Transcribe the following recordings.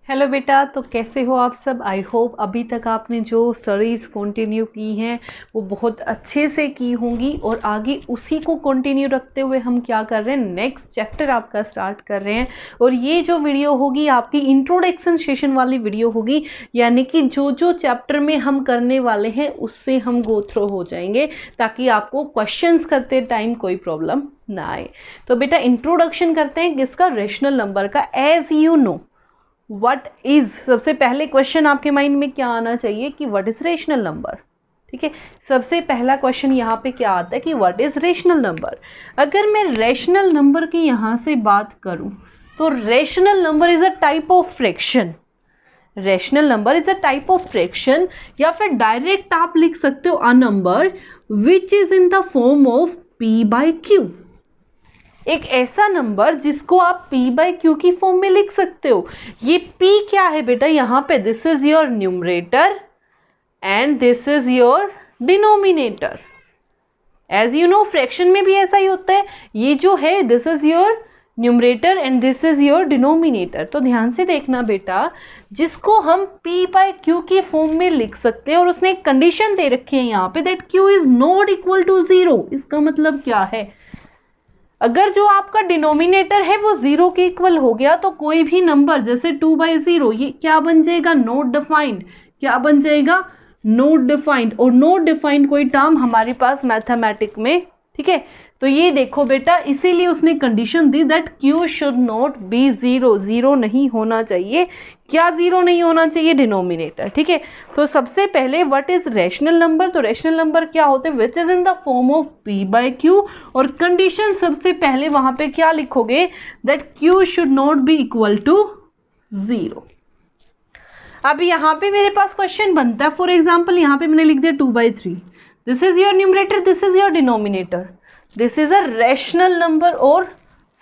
Hello बेटा, तो कैसे हो आप सब। आई होप अभी तक आपने जो स्टडीज़ कंटिन्यू की हैं वो बहुत अच्छे से की होंगी और आगे उसी को कंटिन्यू रखते हुए हम क्या कर रहे हैं, नेक्स्ट चैप्टर आपका स्टार्ट कर रहे हैं। और ये जो वीडियो होगी आपकी इंट्रोडक्शन सेशन वाली वीडियो होगी, यानी कि जो जो चैप्टर में हम करने वाले हैं उससे हम गो थ्रू हो जाएंगे ताकि आपको क्वेश्चंस करते टाइम कोई प्रॉब्लम ना आए। तो बेटा इंट्रोडक्शन करते हैं किसका, रेशनल नंबर का। As you know what is, सबसे पहले क्वेश्चन आपके माइंड में क्या आना चाहिए कि व्हाट इज रेशनल नंबर। ठीक है, सबसे पहला क्वेश्चन यहाँ पे क्या आता है कि व्हाट इज रेशनल नंबर। अगर मैं रेशनल नंबर की यहाँ से बात करूँ तो rational number is a type of fraction. Rational number is a type of fraction, या फिर डायरेक्ट आप लिख सकते हो a number which is in the form of p by Q. एक ऐसा नंबर जिसको आप p बाई क्यू की फॉर्म में लिख सकते हो। ये p क्या है बेटा, यहाँ पे this is your numerator and this is your denominator. As you know fraction में भी ऐसा ही होता है, ये जो है this is your numerator and this is your denominator. तो ध्यान से देखना बेटा, जिसको हम p बाई क्यू की फॉर्म में लिख सकते हैं और उसने एक कंडीशन दे रखी है यहाँ पे that q is not equal to 0। इसका मतलब क्या है, अगर जो आपका डिनोमिनेटर है वो 0 के इक्वल हो गया तो कोई भी नंबर जैसे 2/0 ये क्या बन जाएगा, नॉट डिफाइंड। क्या बन जाएगा, नॉट डिफाइंड। और नॉट डिफाइंड कोई टर्म हमारे पास मैथमेटिक में, ठीक है। तो ये देखो बेटा, इसीलिए उसने condition the that q should not B 0। 0 नहीं होना चाहिए। क्या 0 नहीं होना चाहिए, डिनोमिनेटर। ठीक है, तो सबसे पहले व्हाट इज रेशनल नंबर। तो रेशनल नंबर क्या होते हैं, which is in the form of p by Q. और कंडीशन सबसे पहले वहां पे क्या लिखोगे, that q should not be equal to 0। अब यहाँ पे मेरे पास क्वेश्चन बनता है, फॉर एग्जाम्पल यहाँ पे मैंने लिख दिया 2/3। This is your numerator, this is your denominator, this is a rational number और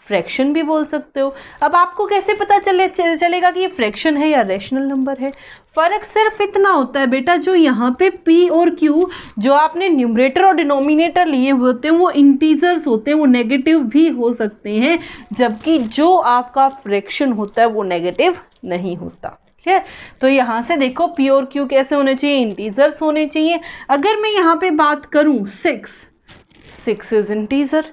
फ्रैक्शन भी बोल सकते हो। अब आपको कैसे पता चलेगा कि ये फ्रैक्शन है या रेशनल नंबर है। फर्क सिर्फ इतना होता है बेटा, जो यहाँ पे p और q जो आपने न्यूमरेटर और डिनोमिनेटर लिए हुए होते हैं वो इंटीजर्स होते हैं, वो नेगेटिव भी हो सकते हैं, जबकि जो आपका फ्रैक्शन होता है वो नेगेटिव नहीं होता। है, तो यहाँ से देखो p और q कैसे होने चाहिए, इंटीजर्स होने चाहिए। अगर मैं यहाँ पे बात करूँ 6 इज इंटीजर,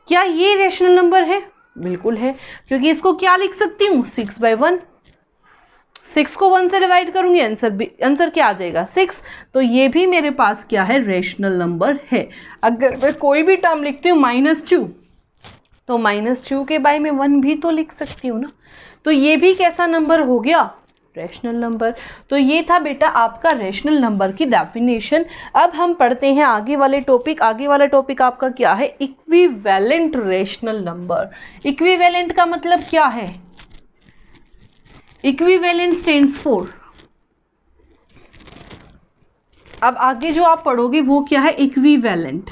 क्या ये रेशनल नंबर है, बिल्कुल है, क्योंकि इसको क्या लिख सकती हूँ 6/1। 6 को 1 से डिवाइड करूंगी, आंसर क्या आ जाएगा 6। तो ये भी मेरे पास क्या है, रेशनल नंबर है। अगर मैं कोई भी टर्म लिखती हूँ -2 तो -2 के बाय में 1 भी तो लिख सकती हूँ ना। तो ये भी कैसा नंबर हो गया, रेशनल नंबर। तो ये था बेटा आपका रेशनल नंबर की डेफिनेशन। अब हम पढ़ते हैं आगे वाले टॉपिक। आगे वाला टॉपिक आपका क्या है, इक्विवेलेंट रेशनल नंबर। इक्विवेलेंट का मतलब क्या है, इक्विवेलेंट स्टैंड्स फॉर, अब आगे जो आप पढ़ोगे वो क्या है, इक्विवेलेंट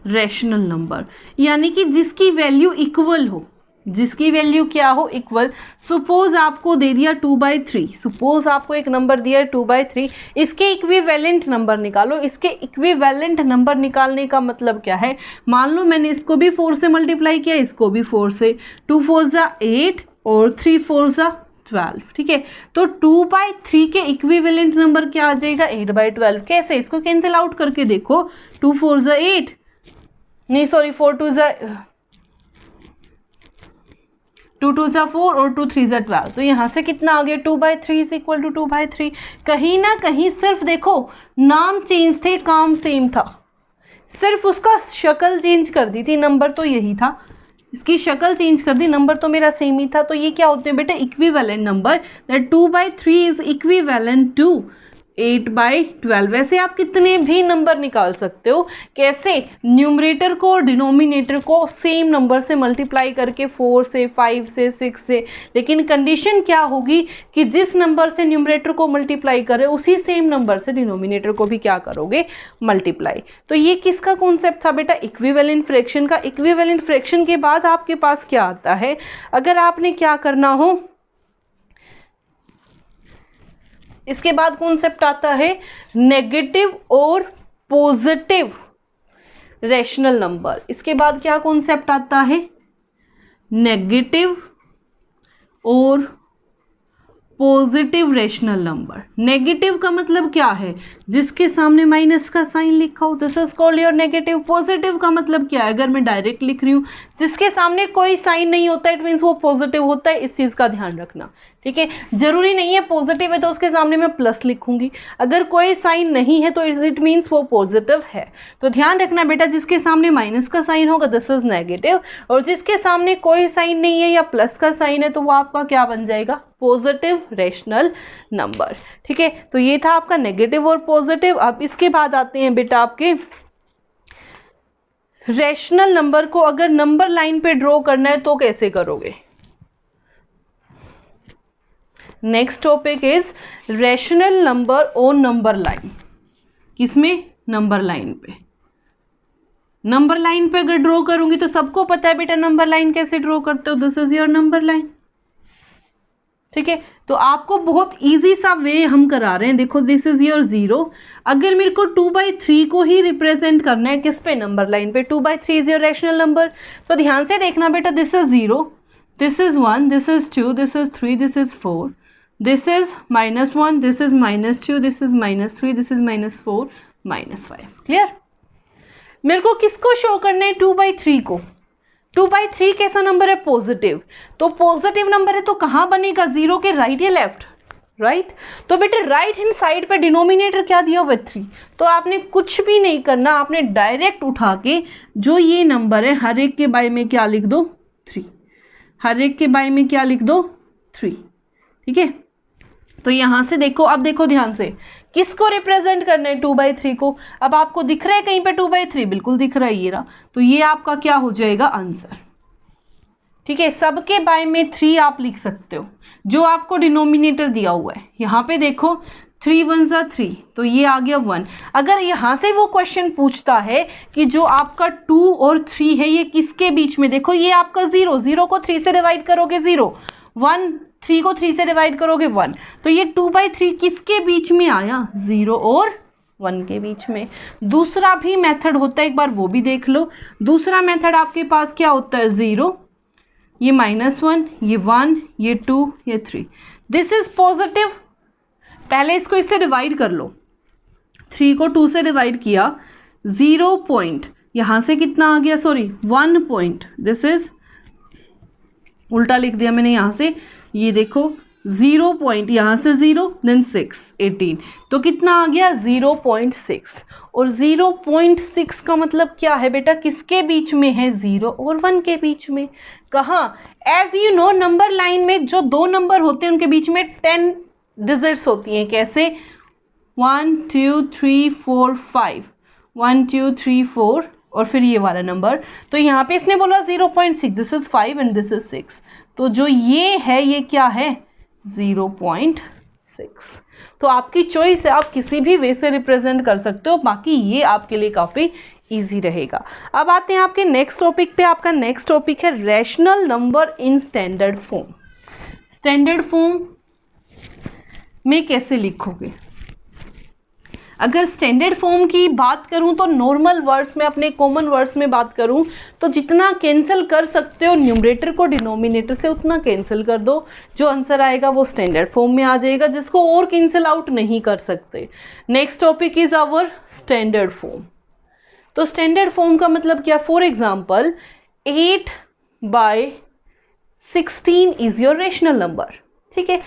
रेशनल नंबर, यानी कि जिसकी वैल्यू इक्वल हो। जिसकी वैल्यू क्या हो, इक्वल। सपोज आपको दे दिया 2/3, सपोज आपको एक नंबर दिया है 2/3, इसके इक्विवेलेंट नंबर निकालो। इसके इक्विवेलेंट नंबर निकालने का मतलब क्या है, मान लो मैंने इसको भी 4 से मल्टीप्लाई किया, इसको भी 4 से, 2 4 ज़ा 8 और 3 4 ज़ा 12। ठीक है, तो 2/3 के इक्विवेलेंट नंबर क्या आ जाएगा, 8/12। कैसे, इसको कैंसिल आउट करके देखो, 2 4 ज़ा 8, नहीं सॉरी 4 2 ज़ा 2 2 ज़ा 4 और 2 3 ज़ा 12। तो यहाँ से कितना आ गया, 2/3 इज इक्वल टू 2/3। कहीं ना कहीं सिर्फ देखो नाम चेंज थे, काम सेम था, सिर्फ उसका शक्ल चेंज कर दी थी, नंबर तो यही था, इसकी शक्ल चेंज कर दी, नंबर तो मेरा सेम ही था। तो ये क्या होते हैं बेटा, equivalent number. That 2/3 is equivalent to 8/12। वैसे आप कितने भी नंबर निकाल सकते हो, कैसे, न्यूमरेटर को और डिनोमिनेटर को सेम नंबर से मल्टीप्लाई करके, 4 से, 5 से, 6 से। लेकिन कंडीशन क्या होगी कि जिस नंबर से न्यूमरेटर को मल्टीप्लाई करे उसी सेम नंबर से डिनोमिनेटर को भी क्या करोगे, मल्टीप्लाई। तो ये किसका कॉन्सेप्ट था बेटा, इक्विवेलेंट फ्रैक्शन का। इक्विवेलेंट फ्रैक्शन के बाद आपके पास क्या आता है, अगर आपने क्या करना हो, इसके बाद कॉन्सेप्ट आता है नेगेटिव और पॉजिटिव रेशनल नंबर। इसके बाद क्या कॉन्सेप्ट आता है, नेगेटिव और पॉजिटिव रेशनल नंबर। नेगेटिव का मतलब क्या है, जिसके सामने माइनस का साइन लिखा हो, this is called your negative. Positive का मतलब क्या है, अगर मैं डायरेक्ट लिख रही हूँ जिसके सामने कोई साइन नहीं होता, इट मीन्स वो पॉजिटिव होता है। इस चीज़ का ध्यान रखना, ठीक है। जरूरी नहीं है पॉजिटिव है तो उसके सामने मैं प्लस लिखूंगी, अगर कोई साइन नहीं है तो इट मीन्स वो पॉजिटिव है। तो ध्यान रखना बेटा, जिसके सामने माइनस का साइन होगा दिस इज नेगेटिव, और जिसके सामने कोई साइन नहीं है या प्लस का साइन है तो वो आपका क्या बन जाएगा, पॉजिटिव रेशनल नंबर, ठीक है। तो ये था आपका नेगेटिव और पॉजिटिव। अब इसके बाद आते हैं बेटा आपके रेशनल नंबर को अगर नंबर लाइन पे ड्रॉ करना है तो कैसे करोगे। Next topic is rational number on number line. किसमें, नंबर लाइन पे। नंबर लाइन पे अगर ड्रॉ करूंगी तो सबको पता है बेटा नंबर लाइन कैसे ड्रॉ करते हो, this is your number line, ठीक है। तो आपको बहुत इजी सा वे हम करा रहे हैं, देखो दिस इज योर 0। अगर मेरे को 2/3 को ही रिप्रेजेंट करना है किस पे, नंबर लाइन पे, 2/3 इज योर रेशनल नंबर। तो ध्यान से देखना बेटा, this is 0, this is 1, this is 2, this is 3, this is 4, this is -1, this is -2, this is -3, this is -4, -5। Clear. मेरे को किसको शो करना है, 2/3 को। 2/3 कैसा नंबर है, पॉजिटिव। तो पॉजिटिव नंबर है तो कहाँ बनेगा, 0 के राइट या लेफ्ट, राइट। तो बेटे राइट हैंड साइड पे डिनोमिनेटर क्या दिया हुआ है, 3। तो आपने कुछ भी नहीं करना, आपने डायरेक्ट उठा के जो ये नंबर है हर एक के बाय में क्या लिख दो, 3। हर एक के बाय में क्या लिख दो, 3, ठीक है। तो यहां से देखो, अब देखो ध्यान से, किसको रिप्रेजेंट करना है, 2/3 को। अब आपको दिख रहा है कहीं पे 2/3, बिल्कुल दिख रहा है ये रहा। तो ये आपका क्या हो जाएगा, आंसर, ठीक है। सबके बाय में 3 आप लिख सकते हो, जो आपको डिनोमिनेटर दिया हुआ है। यहाँ पे देखो 3 1 ज़ा 3, तो ये आ गया 1। अगर यहाँ से वो क्वेश्चन पूछता है कि जो आपका 2 और 3 है ये किसके बीच में, देखो ये आपका 0, 0 को 3 से डिवाइड करोगे 0, 1, 3 को 3 से डिवाइड करोगे 1, तो ये 2/3 किसके बीच में आया, 0 और 1 के बीच में। दूसरा भी मेथड होता है, एक बार वो भी देख लो। दूसरा मेथड आपके पास क्या होता है, 0, ये -1, ये 1, ये 2, ये 3, दिस इज पॉजिटिव। पहले इसको इससे डिवाइड कर लो, 3 को 2 से डिवाइड किया, 0 पॉइंट यहाँ से कितना आ गया, सॉरी 1 पॉइंट, दिस इज उल्टा लिख दिया मैंने यहाँ से, ये देखो 0 पॉइंट यहाँ से 0 देन 6 18, तो कितना आ गया 0.6। और 0.6 का मतलब क्या है बेटा, किसके बीच में है, 0 और 1 के बीच में। कहाँ, as you know number line में जो दो नंबर होते हैं उनके बीच में 10 डिजिट्स होती हैं। कैसे, 1 2 3 4 5, 1 2 3 4 और फिर ये वाला नंबर। तो यहाँ पे इसने बोला 0.6, this is 5 and this is 6, तो जो ये है ये क्या है, 0.6। तो आपकी चॉइस है, आप किसी भी वे से रिप्रेजेंट कर सकते हो, बाकी ये आपके लिए काफ़ी इजी रहेगा। अब आते हैं आपके नेक्स्ट टॉपिक पे। आपका नेक्स्ट टॉपिक है rational number in standard form. Standard form में कैसे लिखोगे। अगर स्टैंडर्ड फॉर्म की बात करूं तो नॉर्मल वर्ड्स में, अपने कॉमन वर्ड्स में बात करूं तो जितना कैंसिल कर सकते हो न्यूमरेटर को डिनोमिनेटर से उतना कैंसिल कर दो, जो आंसर आएगा वो स्टैंडर्ड फॉर्म में आ जाएगा, जिसको और कैंसिल आउट नहीं कर सकते। Next topic is our standard form. तो स्टैंडर्ड फॉर्म का मतलब क्या, for example 8/16 is your rational number, ठीक है।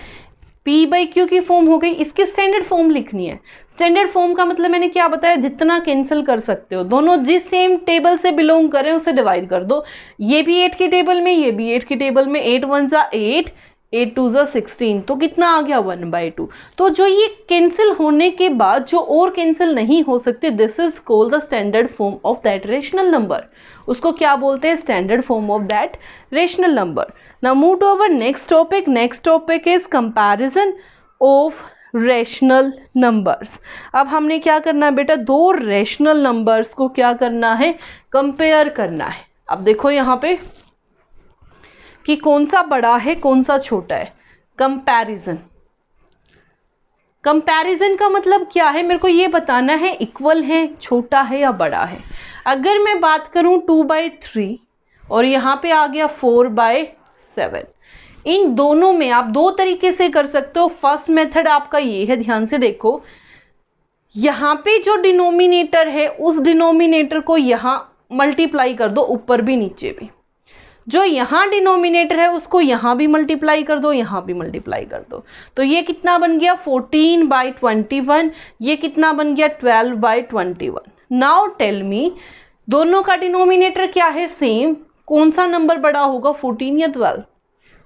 P/Q की फॉर्म हो गई, इसकी स्टैंडर्ड फॉर्म लिखनी है। स्टैंडर्ड फॉर्म का मतलब मैंने क्या बताया, जितना कैंसिल कर सकते हो, दोनों जिस सेम टेबल से बिलोंग करें उससे डिवाइड कर दो। ये भी 8 की टेबल में, ये भी 8 की टेबल में, 8 1 ज़ा 8, 8 2 ज़ा 16, तो कितना आ गया 1/2। तो जो ये कैंसिल होने के बाद जो और कैंसिल नहीं हो सकते, this is called the standard form of that rational number. उसको क्या बोलते हैं, standard form of that rational number. Now move to our next topic. Next topic is comparison of rational numbers. अब हमने क्या करना है बेटा, दो रेशनल नंबर्स को क्या करना है, कंपेयर करना है। अब देखो यहाँ पे कि कौन सा बड़ा है कौन सा छोटा है। कंपैरिजन, कंपैरिजन का मतलब क्या है, मेरे को ये बताना है इक्वल है, छोटा है या बड़ा है। अगर मैं बात करूँ 2/3 और यहाँ पे आ गया 4/7, इन दोनों में आप दो तरीके से कर सकते हो। फर्स्ट मेथड आपका ये है, ध्यान से देखो, यहाँ पे जो डिनोमिनेटर है उस डिनोमिनेटर को यहाँ मल्टीप्लाई कर दो, ऊपर भी नीचे भी। जो यहाँ डिनोमिनेटर है उसको यहाँ भी मल्टीप्लाई कर दो, यहाँ भी मल्टीप्लाई कर दो। तो ये कितना बन गया 14/21, ये कितना बन गया 12/21। नाउ टेल मी, दोनों का डिनोमिनेटर क्या है, सेम। कौन सा नंबर बड़ा होगा, 14 या 12?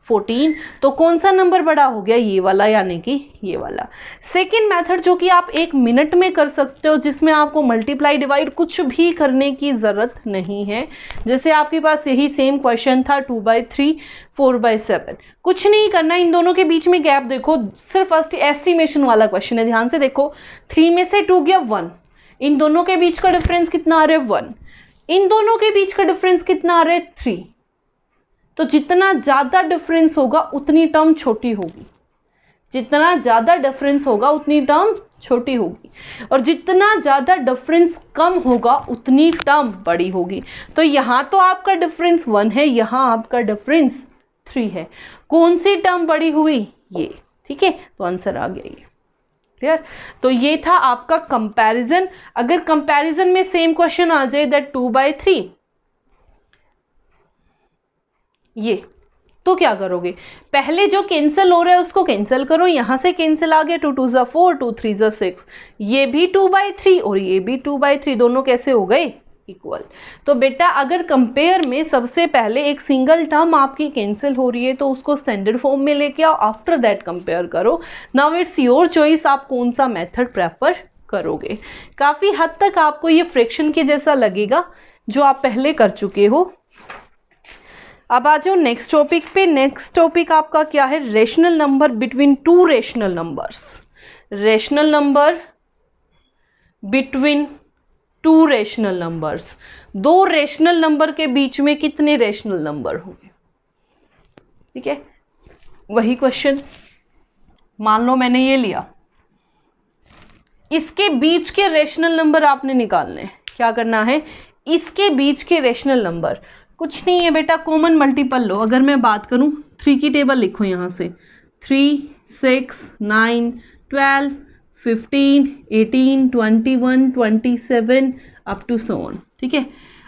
14। तो कौन सा नंबर बड़ा हो गया, ये वाला, यानी कि ये वाला। सेकेंड मेथड जो कि आप 1 मिनट में कर सकते हो, जिसमें आपको मल्टीप्लाई डिवाइड कुछ भी करने की ज़रूरत नहीं है। जैसे आपके पास यही सेम क्वेश्चन था 2/3, 4/7, कुछ नहीं करना। इन दोनों के बीच में गैप देखो, सिर्फ फर्स्ट एस्टिमेशन वाला क्वेश्चन है, ध्यान से देखो। 3 में से 2 गया 1, इन दोनों के बीच का डिफरेंस कितना आ रहा है 1, इन दोनों के बीच का डिफरेंस कितना आ रहा है 3। तो जितना ज़्यादा डिफरेंस होगा उतनी टर्म छोटी होगी, जितना ज़्यादा डिफरेंस होगा उतनी टर्म छोटी होगी, और जितना ज़्यादा डिफरेंस कम होगा उतनी टर्म बड़ी होगी। तो यहाँ तो आपका डिफरेंस 1 है, यहाँ आपका डिफरेंस 3 है। कौन सी टर्म बड़ी हुई, ये, ठीक है। तो आंसर आ गया ये, क्लियर। तो ये था आपका कंपैरिजन। अगर कंपैरिजन में सेम क्वेश्चन आ जाए दैट 2/3, ये, तो क्या करोगे, पहले जो कैंसिल हो रहा है उसको कैंसिल करो। यहां से कैंसिल आ गया, 2 2 ज़ा 4, 2 3 ज़ा 6, ये भी 2/3 और ये भी 2/3, दोनों कैसे हो गए, इक्वल। तो बेटा अगर कंपेयर में सबसे पहले एक सिंगल टर्म आपकी कैंसिल हो रही है तो उसको स्टैंडर्ड फॉर्म में लेके आओ, आफ्टर दैट कंपेयर करो। नाउ इट्स योर चॉइस, आप कौन सा मेथड प्रेफर करोगे। काफ़ी हद तक आपको ये फ्रैक्शन के जैसा लगेगा जो आप पहले कर चुके हो। अब आ जाओ नेक्स्ट टॉपिक पे। नेक्स्ट टॉपिक आपका क्या है, rational number between 2 rational numbers. Rational number between 2 rational numbers, 2 rational number के बीच में कितने रेशनल नंबर होंगे, ठीक है। वही क्वेश्चन, मान लो मैंने ये लिया, इसके बीच के रेशनल नंबर आपने निकालने हैं। क्या करना है, इसके बीच के रेशनल नंबर, कुछ नहीं है बेटा, कॉमन मल्टीपल लो। अगर मैं बात करूं 3 की टेबल लिखो यहाँ से, 3, 6, 9, 12, 15, 18, 21, 27 अप टू सो ऑन, ठीक है।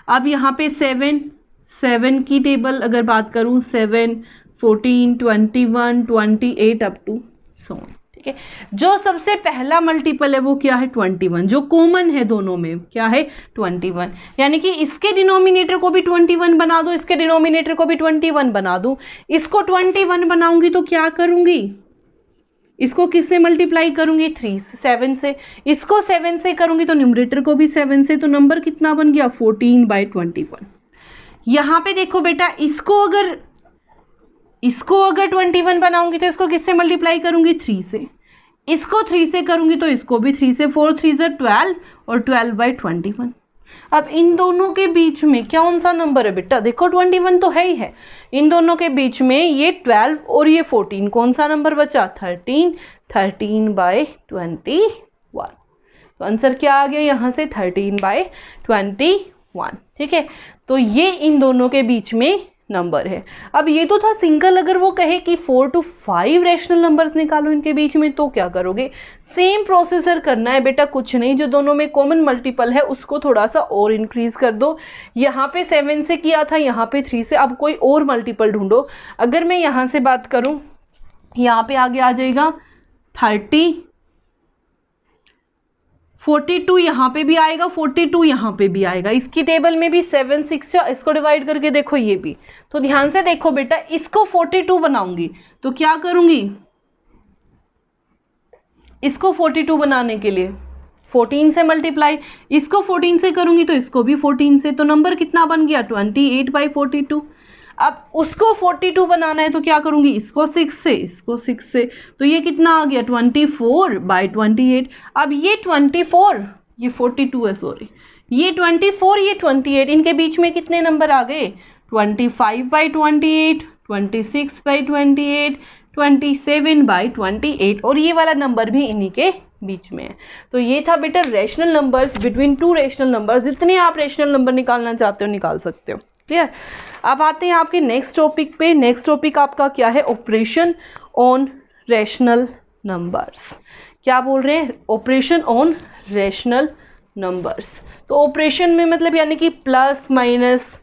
अब यहाँ पे 7 की टेबल अगर बात करूँ, 7, 14, 21, 28 अप टू सो ऑन, ठीक है। जो सबसे पहला मल्टीपल है वो क्या है 21, जो कॉमन है दोनों में क्या है 21, यानी कि इसके डिनोमिनेटर को भी 21 बना दो, इसके डिनोमिनेटर को भी 21 बना दूं। इसको 21 बनाऊंगी तो क्या करूंगी, इसको किससे मल्टीप्लाई करूंगी 7 से, इसको 7 से करूंगी तो न्यूमरेटर को भी 7 से, तो नंबर कितना बन गया 14/21। यहाँ पे देखो बेटा, इसको अगर 21 बनाऊंगी तो इसको किससे मल्टीप्लाई करूंगी 3 से, इसको 3 से करूंगी तो इसको भी 3 से, 4 3 ज़ा 12 और 12/21। अब इन दोनों के बीच में कौन सा नंबर है बेटा, देखो 21 तो है ही है, इन दोनों के बीच में ये 12 और ये 14, कौन सा नंबर बचा 13/21। तो आंसर क्या आ गया यहाँ से 13/21, ठीक है। तो ये इन दोनों के बीच में नंबर है। अब ये तो था सिंगल, अगर वो कहे कि 4 to 5 रेशनल नंबर्स निकालो इनके बीच में, तो क्या करोगे, सेम प्रोसीजर करना है बेटा, कुछ नहीं, जो दोनों में कॉमन मल्टीपल है उसको थोड़ा सा और इंक्रीज कर दो। यहाँ पे 7 से किया था, यहाँ पे 3 से, अब कोई और मल्टीपल ढूंढो। अगर मैं यहाँ से बात करूँ, यहाँ पे आगे आ जाएगा 30, 42 यहाँ पे भी आएगा, 42 यहाँ पे भी आएगा। इसकी टेबल में भी 7 6, इसको डिवाइड करके देखो ये भी। तो ध्यान से देखो बेटा, इसको 42 बनाऊंगी तो क्या करूंगी, इसको 42 बनाने के लिए 14 से मल्टीप्लाई, इसको 14 से करूंगी तो इसको भी 14 से, तो नंबर कितना बन गया 28/42। अब उसको 42 बनाना है तो क्या करूंगी, इसको 6 से, इसको 6 से, तो ये कितना आ गया 24/28। अब ये 24, ये 42 है सॉरी, ये 24, ये 28, इनके बीच में कितने नंबर आ गए 25/28, 26/28, 27/28, और ये वाला नंबर भी इन्हीं के बीच में है। तो ये था बेटा rational numbers between 2 rational numbers. जितने आप रेशनल नंबर निकालना चाहते हो निकाल सकते हो। क्लियर। अब आते हैं आपके नेक्स्ट टॉपिक पे। नेक्स्ट टॉपिक आपका क्या है, ऑपरेशन ऑन रैशनल नंबर्स। क्या बोल रहे हैं, ऑपरेशन ऑन रैशनल नंबर्स। तो ऑपरेशन में मतलब यानी कि प्लस माइनस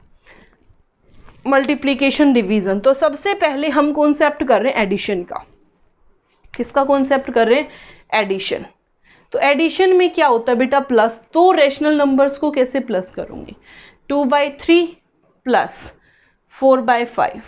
मल्टीप्लिकेशन डिवीजन। तो सबसे पहले हम कॉन्सेप्ट कर रहे हैं एडिशन का। किसका कॉन्सेप्ट कर रहे हैं, एडिशन। तो एडिशन में क्या होता है बेटा, प्लस। तो रैशनल नंबर्स को कैसे प्लस करूंगी, 2/3 प्लस 4/5।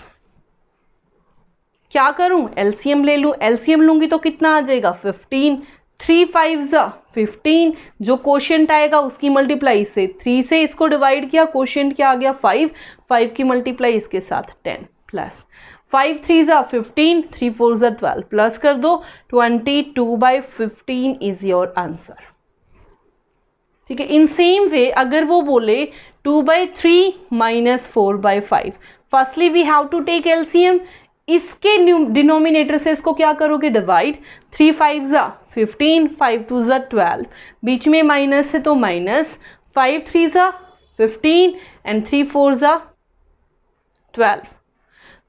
क्या करूं, एलसीएम ले लूं। एलसीएम लूंगी तो कितना आ जाएगा, 15। 3 5 15। जो कोशेंट आएगा उसकी मल्टीप्लाई से 3 से इसको डिवाइड किया, कोशेंट क्या आ गया 5। 5 की मल्टीप्लाई इसके साथ 10 प्लस 5 3 15, 3 4 12 प्लस कर दो 22/15 इज योर आंसर। ठीक है। इन सेम वे अगर वो बोले 2/3 minus 4/5, firstly we have to take LCM. इसके डिनोमिनेटर से इसको क्या करोगे, डिवाइड। 3 5 15, 5 2 12, बीच में माइनस है तो माइनस, 5 3 15 एंड 3 4 12।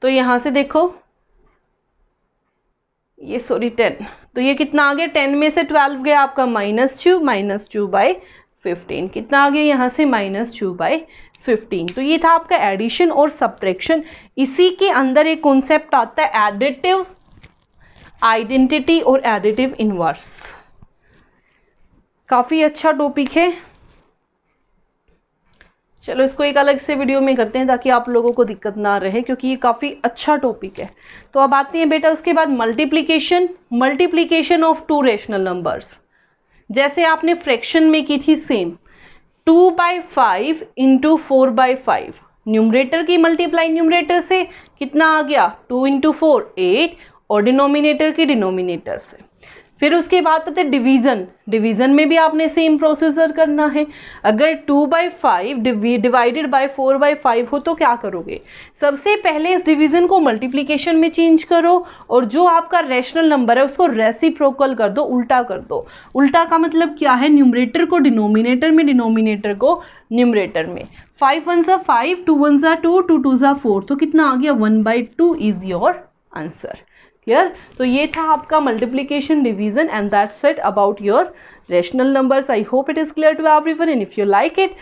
तो यहां से देखो ये सॉरी 10, तो ये कितना आ गया, 10 में से 12 गया आपका -2/15। कितना आ गया यहाँ से, -2/15। तो ये था आपका एडिशन और सब्ट्रैक्शन। इसी के अंदर एक कॉन्सेप्ट आता है एडिटिव आइडेंटिटी और एडिटिव इनवर्स। काफ़ी अच्छा टॉपिक है। चलो इसको एक अलग से वीडियो में करते हैं ताकि आप लोगों को दिक्कत ना रहे, क्योंकि ये काफ़ी अच्छा टॉपिक है। तो अब आते हैं बेटा उसके बाद multiplication of to rational numbers. जैसे आपने फ्रैक्शन में की थी सेम, 2/5 इंटू 4/5। न्यूमरेटर की मल्टीप्लाई न्यूमरेटर से कितना आ गया, 2 इंटू 4 8, और डिनोमिनेटर की डिनोमिनेटर से। फिर उसके बाद आते डिवीज़न। डिवीज़न में भी आपने सेम प्रोसीजर करना है। अगर 2/5 डिवाइडेड बाय 4/5 हो तो क्या करोगे, सबसे पहले इस डिवीज़न को मल्टीप्लिकेशन में चेंज करो और जो आपका रैशनल नंबर है उसको रेसिप्रोकल कर दो, उल्टा कर दो। उल्टा का मतलब क्या है, न्यूमरेटर को डिनोमिनेटर में, डिनोमिनेटर को न्यूमरेटर में। 5 1 5, 2 1 2, 2 2 4, तो कितना आ गया, 1/2 इज योर आंसर। क्लियर। तो ये था आपका multiplication, division and that's it about your rational numbers. I hope it is clear to everyone and if you like it,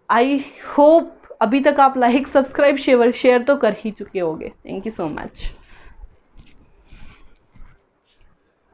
I hope अभी तक आप लाइक सब्सक्राइब शेयर तो कर ही चुके होंगे। Thank you so much.